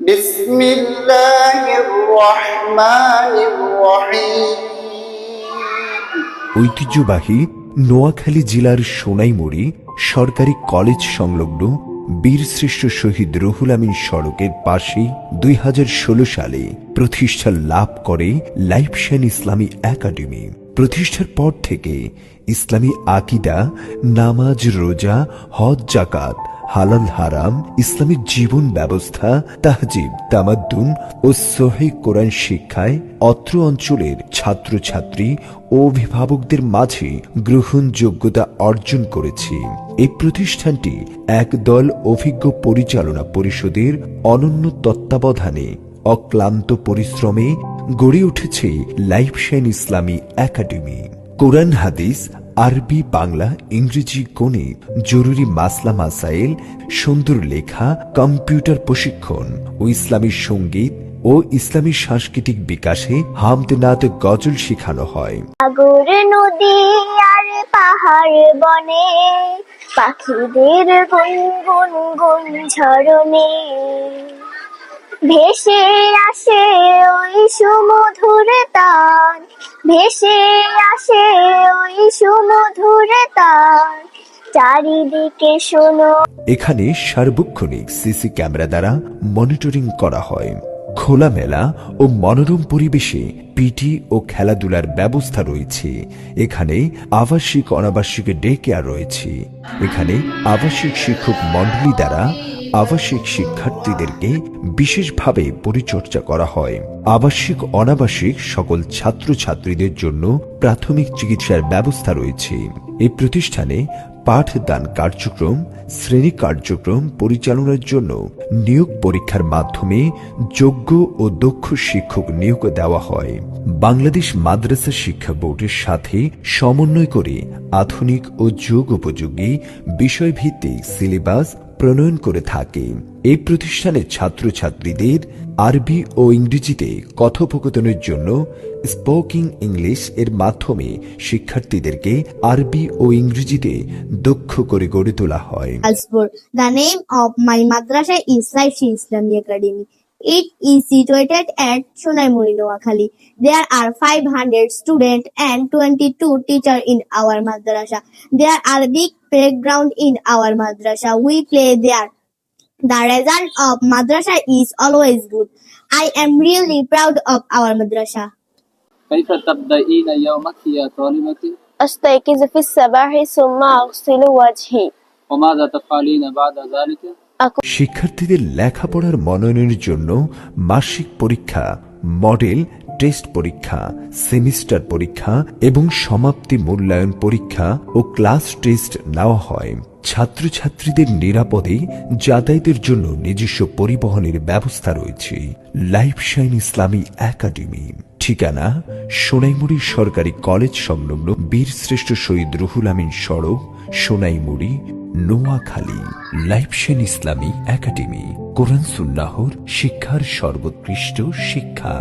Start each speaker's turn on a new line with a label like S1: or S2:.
S1: বিসমিল্লাহির রহমানির রহিম।
S2: ঐতিহ্যবাহী নোয়াখালী জেলার সোনাইমুড়ি সরকারি কলেজ সংলগ্ন বীরশ্রেষ্ঠ শহীদ রুহুল আমিন সড়কের পাশেই 2016 সালে প্রতিষ্ঠা লাভ করে লাইফশাইন ইসলামী একাডেমি। প্রতিষ্ঠার পর থেকে ইসলামী আকিদা, নামাজ, রোজা, হজ, জাকাত, হালাল হারাম, ইসলামী জীবন ব্যবস্থা, তাহজিব, তামাদ্দুন ও সহিহ কোরআন শিক্ষায় অত্র অঞ্চলের ছাত্রছাত্রী ও অভিভাবকদের মাঝে গ্রহণযোগ্যতা অর্জন করেছে। এই প্রতিষ্ঠানটি একদল অভিজ্ঞ পরিচালনা পরিষদের অনন্য তত্ত্বাবধানে অক্লান্ত পরিশ্রমে গড়ে উঠেছে লাইফশাইন ইসলামী একাডেমি। কোরআন, হাদিস, আরবি, বাংলা, ইংরেজি, গণিত, জরুরি মাসলা মাসাইল, সুন্দর লেখা, কম্পিউটার প্রশিক্ষণ ও ইসলামী সঙ্গীত ও ইসলামী সাংস্কৃতিক বিকাশে হামদ, নাত, গজল শেখানো হয়।
S3: সাগর, নদী আর পাহাড় বনে পাখিদের গুনগুন গুন ঝরনে ভেসে আসে ওই সুমধুর তান, ভেসে আসে ওই সুমধুর তান, চারিদিকে শোনো।
S2: এখানে সার্বক্ষণিক সিসি ক্যামেরা দ্বারা মনিটরিং করা হয়। খোলামেলা ও মনোরম পরিবেশে পিটি ও খেলাধুলার ব্যবস্থা রয়েছে। এখানে আবাসিক অনাবাসিক ডে কেয়ার রয়েছে। এখানে আবাসিক শিক্ষক মণ্ডলী দ্বারা আবাসিক শিক্ষার্থীদেরকে বিশেষভাবে পরিচর্যা করা হয়। আবাসিক অনাবাসিক সকল ছাত্রছাত্রীদের জন্য প্রাথমিক চিকিৎসার ব্যবস্থা রয়েছে। এই প্রতিষ্ঠানে পাঠদান কার্যক্রম, শ্রেণী কার্যক্রম পরিচালনার জন্য নিয়োগ পরীক্ষার মাধ্যমে যোগ্য ও দক্ষ শিক্ষক নিয়োগ দেওয়া হয়। বাংলাদেশ মাদ্রাসা শিক্ষা বোর্ডের সাথে সমন্বয় করে আধুনিক ও যুগ উপযোগী বিষয়ভিত্তিক সিলেবাস প্রণয়ন করে থাকে। এই প্রতিষ্ঠানের ছাত্রছাত্রীদের আরবি ও ইংরেজিতে কথোপকথনের জন্য স্পোকিং ইংলিশ এর মাধ্যমে শিক্ষার্থীদেরকে আরবি ও ইংরেজিতে দক্ষ করে গড়ে তোলা হয়।
S4: The name of my madrasa is Laifshine Islamic Academy. It is situated at Sonaimuri, Noakhali. There are 500 students and 22 teachers in our madrasa. There are big playground in our madrasa. We play there. The result of madrasa is always good. I am really proud of our madrasa.
S5: كيف تبدأين يومك يا طالبتي؟
S3: أستيقظ في الصباح ثم أغسل وجهي.
S5: وماذا تفعلين بعد ذلك؟
S2: শিক্ষার্থীদের লেখাপড়ার মনোনয়নের জন্য মাসিক পরীক্ষা, model test পরীক্ষা, semester পরীক্ষা এবং সমাপ্তি মূল্যায়ন পরীক্ষা ও ক্লাস টেস্ট নেওয়া হয়। ছাত্রছাত্রীদের নিরাপদে যাতায়াতের জন্য নিজস্ব পরিবহনের ব্যবস্থা রয়েছে। লাইফশাইন ইসলামী একাডেমি, ঠিকানা সোনাইমুড়ি সরকারি কলেজ সংলগ্ন বীরশ্রেষ্ঠ শহীদ রুহুল আমিন সড়ক, সোনাইমুড়ি, নোয়াখালী। লাইফশাইন ইসলামী একাডেমি, কোরআন সুন্নাহর শিক্ষার সর্বোৎকৃষ্ট শিক্ষা।